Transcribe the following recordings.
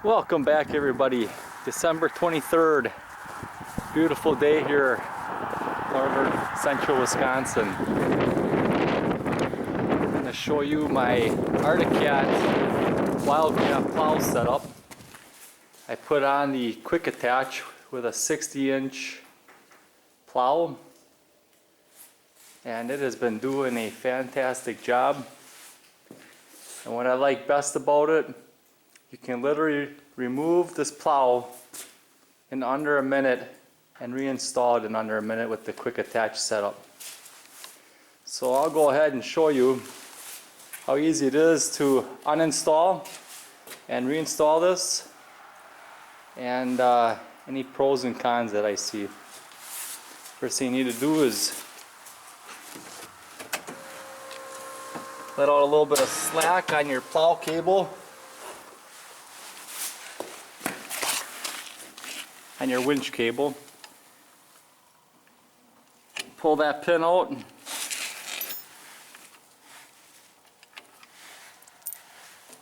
Welcome back, everybody. December 23rd. Beautiful day here, northern central Wisconsin. I'm going to show you my Arctic Cat Wildcat plow setup. I put on the quick attach with a 60-inch plow, and it has been doing a fantastic job. And what I like best about it, you can literally remove this plow in under a minute and reinstall it in under a minute with the quick attach setup. So I'll go ahead and show you how easy it is to uninstall and reinstall this, and any pros and cons that I see. First thing you need to do is let out a little bit of slack on your plow cable, on your winch cable. Pull that pin out,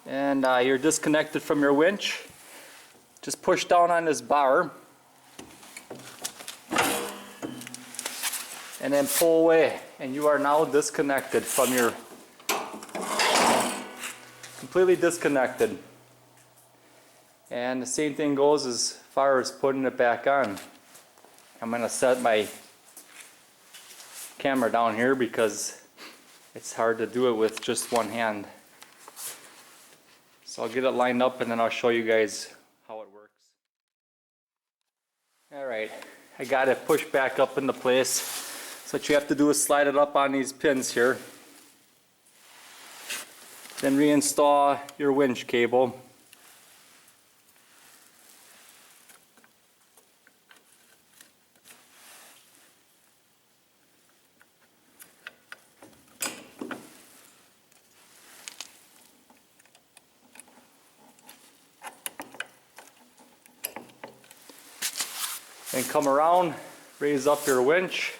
and you're disconnected from your winch. Just push down on this bar and then pull away, and you are now disconnected from your, completely disconnected. And the same thing goes as far as putting it back on. I'm going to set my camera down here because it's hard to do it with just one hand. So I'll get it lined up and then I'll show you guys how it works. Alright, I got it pushed back up into place. So what you have to do is slide it up on these pins here. Then reinstall your winch cable. Then come around, raise up your winch.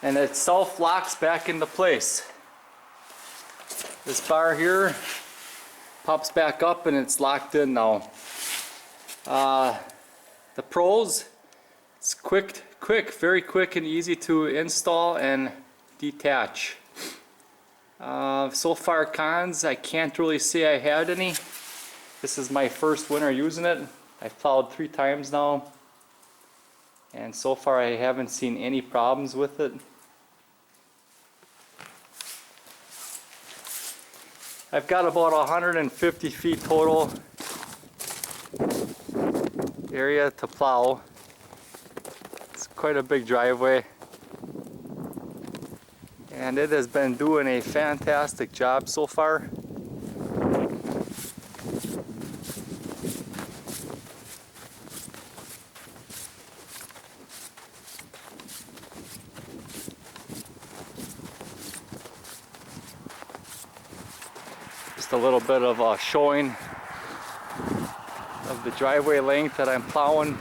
And it self-locks back into place. This bar here pops back up and it's locked in now. The pros, it's quick, very quick and easy to install and detach. So far cons, I can't really say I had any. This is my first winter using it. I've plowed 3 times now, and so far I haven't seen any problems with it. I've got about 150 feet total area to plow. It's quite a big driveway, and it has been doing a fantastic job so far. Just a little bit of a showing of the driveway length that I'm plowing.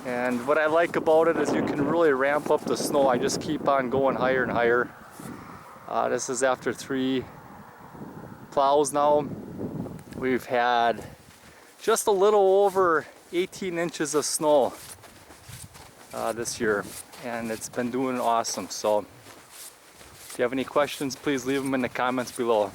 And what I like about it is you can really ramp up the snow. I just keep on going higher and higher. This is after 3 plows now. We've had just a little over 18 inches of snow this year, and it's been doing awesome. So if you have any questions, please leave them in the comments below.